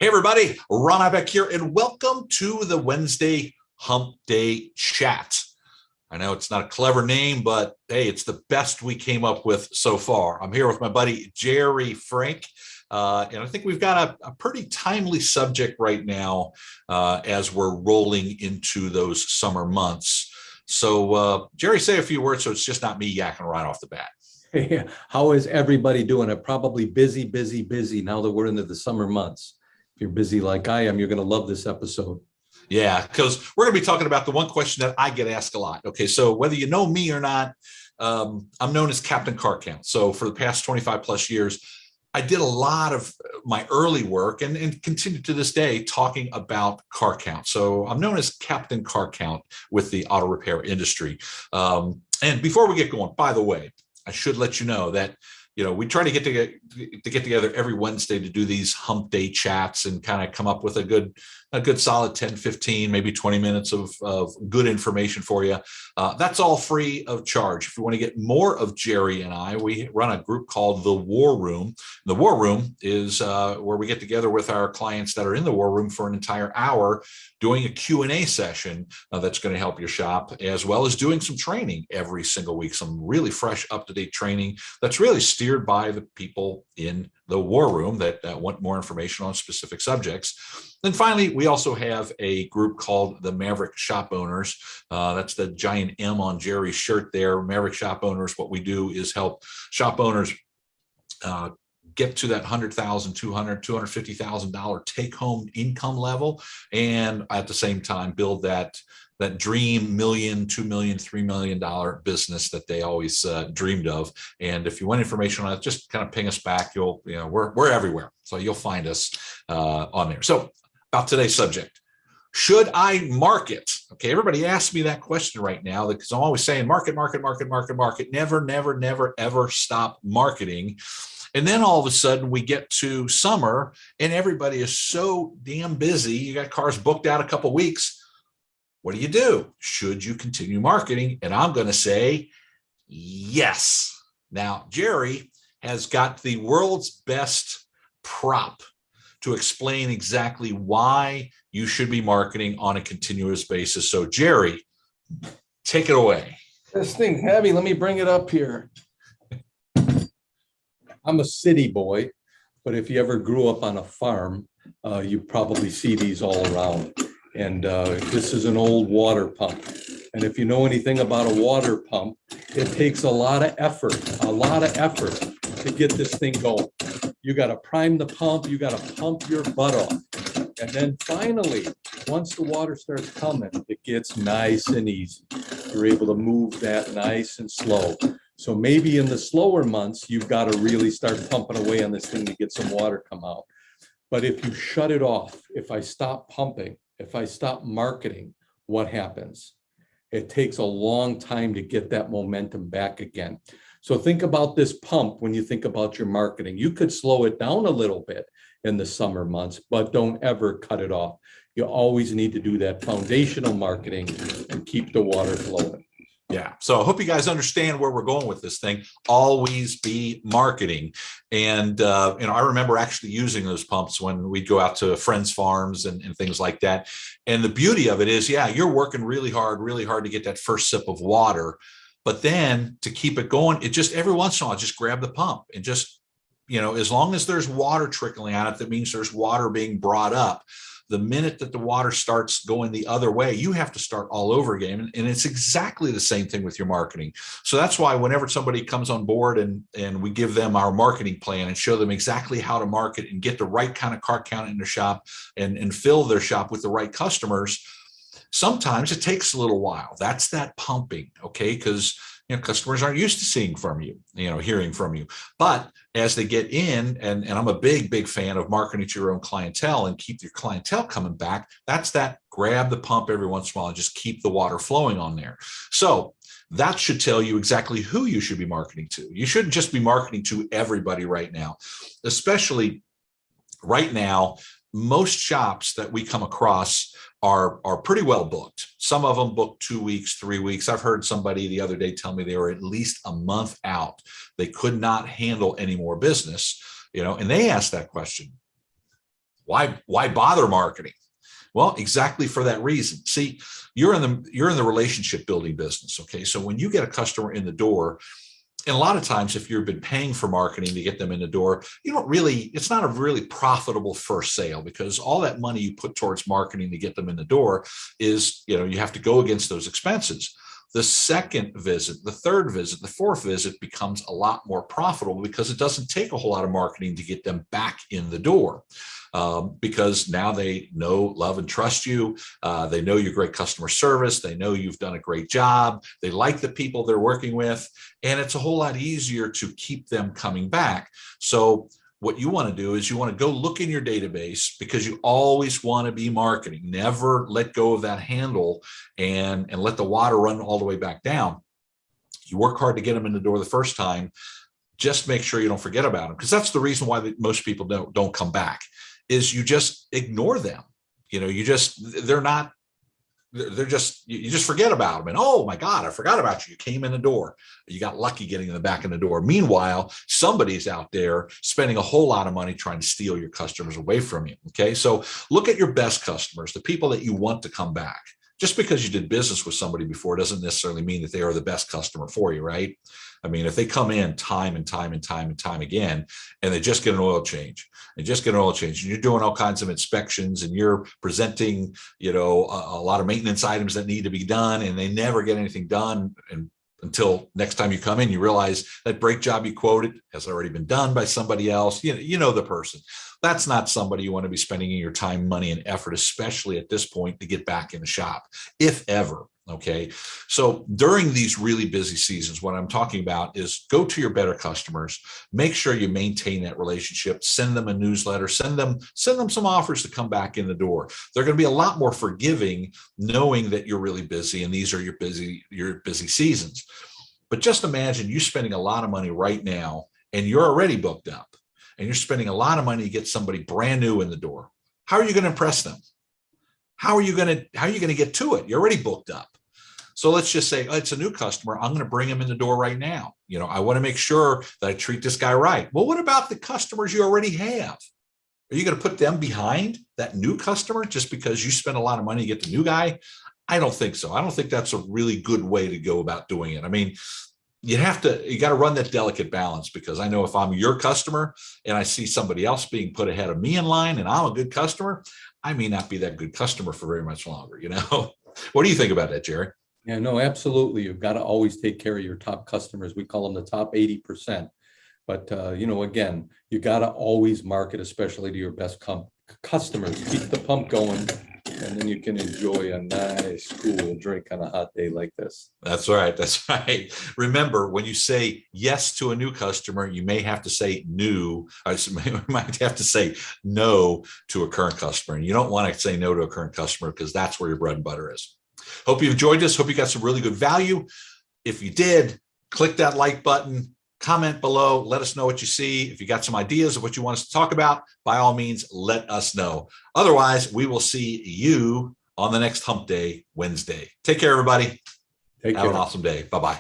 Hey, everybody, Ron Ipach here, and welcome to the Wednesday Hump Day Chat. I know it's not a clever name, but hey, it's the best we came up with so far. I'm here with my buddy, Gerry Frank, and I think we've got a pretty timely subject right now as we're rolling into those summer months. So, Gerry, say a few words so it's just not me yakking right off the bat. Hey, how is everybody doing? I'm probably busy now that we're into the summer months. If you're busy like I am, you're going to love this episode. Yeah, because we're going to be talking about the one question that I get asked a lot. Okay, so whether you know me or not, I'm known as Captain Car Count. So for the past 25 plus years, I did a lot of my early work and continue to this day talking about car count. So I'm known as Captain Car Count with the auto repair industry. And before we get going, by the way, I should let you know that we try to get together every Wednesday to do these hump day chats and kind of come up with a good solid 10, 15, maybe 20 minutes of good information for you. That's all free of charge. If you want to get more of Gerry and I, we run a group called The War Room. The War Room is where we get together with our clients that are in the War Room for an entire hour doing a Q&A session that's going to help your shop, as well as doing some training every single week, some really fresh, up-to-date training that's really steered by the people in the War Room that want more information on specific subjects. Then finally, we also have a group called the Maverick Shop Owners. That's the giant M on Gerry's shirt there. Maverick Shop Owners, what we do is help shop owners get to that $100,000, $200,000, $250,000 take-home income level, and at the same time build that dream $1 million, $2 million, $3 million business that they always dreamed of. And if you want information on it, just kind of ping us back. We're everywhere, so you'll find us on there. So about today's subject. Should I market? Okay, everybody asks me that question right now because I'm always saying market. Never, ever stop marketing. And then all of a sudden we get to summer and everybody is so damn busy. You got cars booked out a couple of weeks. What do? Should you continue marketing? And I'm going to say yes. Now, Gerry has got the world's best prop to explain exactly why you should be marketing on a continuous basis. So, Gerry, take it away. This thing heavy. Let me bring it up here. I'm a city boy, but if you ever grew up on a farm, you probably see these all around. And this is an old water pump. And if you know anything about a water pump, it takes a lot of effort to get this thing going. You got to prime the pump. You got to pump your butt off. And then finally, once the water starts coming, it gets nice and easy. You're able to move that nice and slow. So maybe in the slower months, you've got to really start pumping away on this thing to get some water come out. But if you shut it off, if I stop pumping, if I stop marketing, what happens? It takes a long time to get that momentum back again. So think about this pump when you think about your marketing. You could slow it down a little bit in the summer months, but don't ever cut it off. You always need to do that foundational marketing and keep the water flowing. Yeah. So I hope you guys understand where we're going with this thing. Always be marketing. And, I remember actually using those pumps when we'd go out to friends' farms and things like that. And the beauty of it is, yeah, you're working really hard to get that first sip of water. But then to keep it going, it just every once in a while, just grab the pump and just, as long as there's water trickling out, that means there's water being brought up. The minute that the water starts going the other way, you have to start all over again. And it's exactly the same thing with your marketing. So that's why whenever somebody comes on board and we give them our marketing plan and show them exactly how to market and get the right kind of car count in their shop and fill their shop with the right customers, sometimes it takes a little while. That's that pumping, okay? Because customers aren't used to seeing from you, hearing from you. But as they get in, and I'm a big fan of marketing to your own clientele and keep your clientele coming back, that's that grab the pump every once in a while and just keep the water flowing on there. So that should tell you exactly who you should be marketing to. You shouldn't just be marketing to everybody right now, especially right now. Most shops that we come across are pretty well booked. Some of them book 2 weeks, 3 weeks. I've heard somebody the other day tell me they were at least a month out. They could not handle any more business, and they asked that question. Why bother marketing? Well, exactly for that reason. See, you're in the relationship building business. Okay. So when you get a customer in the door, and a lot of times, if you've been paying for marketing to get them in the door, it's not a really profitable first sale, because all that money you put towards marketing to get them in the door is, you have to go against those expenses. The second visit, the third visit, the fourth visit becomes a lot more profitable, because it doesn't take a whole lot of marketing to get them back in the door. Because now they know, love, and trust you. They know your great customer service. They know you've done a great job. They like the people they're working with. And it's a whole lot easier to keep them coming back. So what you want to do is you want to go look in your database, because you always want to be marketing. Never let go of that handle and let the water run all the way back down. You work hard to get them in the door the first time. Just make sure you don't forget about them, because that's the reason why most people don't come back, is you just ignore them. You just forget about them. And, oh my God, I forgot about you. You came in the door. You got lucky getting in the back in the door. Meanwhile, somebody's out there spending a whole lot of money trying to steal your customers away from you. Okay. So look at your best customers, the people that you want to come back. Just because you did business with somebody before doesn't necessarily mean that they are the best customer for you, right? I mean, if they come in time and time again, and they just get an oil change, and you're doing all kinds of inspections, and you're presenting, a lot of maintenance items that need to be done, and they never get anything done, and until next time you come in, you realize that brake job you quoted has already been done by somebody else. You know the person. That's not somebody you want to be spending your time, money, and effort, especially at this point, to get back in the shop, if ever. Okay. So during these really busy seasons, what I'm talking about is go to your better customers, make sure you maintain that relationship, send them a newsletter, send them some offers to come back in the door. They're going to be a lot more forgiving, knowing that you're really busy and these are your busy seasons. But just imagine you spending a lot of money right now, and you're already booked up, and you're spending a lot of money to get somebody brand new in the door. How are you going to impress them? How are you going to get to it? You're already booked up. So let's just say, oh, it's a new customer. I'm going to bring him in the door right now. I want to make sure that I treat this guy right. Well, what about the customers you already have? Are you going to put them behind that new customer just because you spend a lot of money to get the new guy? I don't think so. I don't think that's a really good way to go about doing it. I mean, you got to run that delicate balance, because I know if I'm your customer and I see somebody else being put ahead of me in line and I'm a good customer, I may not be that good customer for very much longer. What do you think about that, Jerry? Yeah, no, absolutely. You've got to always take care of your top customers. We call them the top 80%. But, again, you got to always market, especially to your best customers. Keep the pump going, and then you can enjoy a nice, cool drink on a hot day like this. That's right. That's right. Remember, when you say yes to a new customer, you may have to say you might have to say no to a current customer. And you don't want to say no to a current customer, because that's where your bread and butter is. Hope you enjoyed this. Hope you got some really good value. If you did, click that like button, comment below, let us know what you see. If you got some ideas of what you want us to talk about, by all means, let us know. Otherwise, we will see you on the next Hump Day Wednesday. Take care, everybody. Have an awesome day. Bye-bye.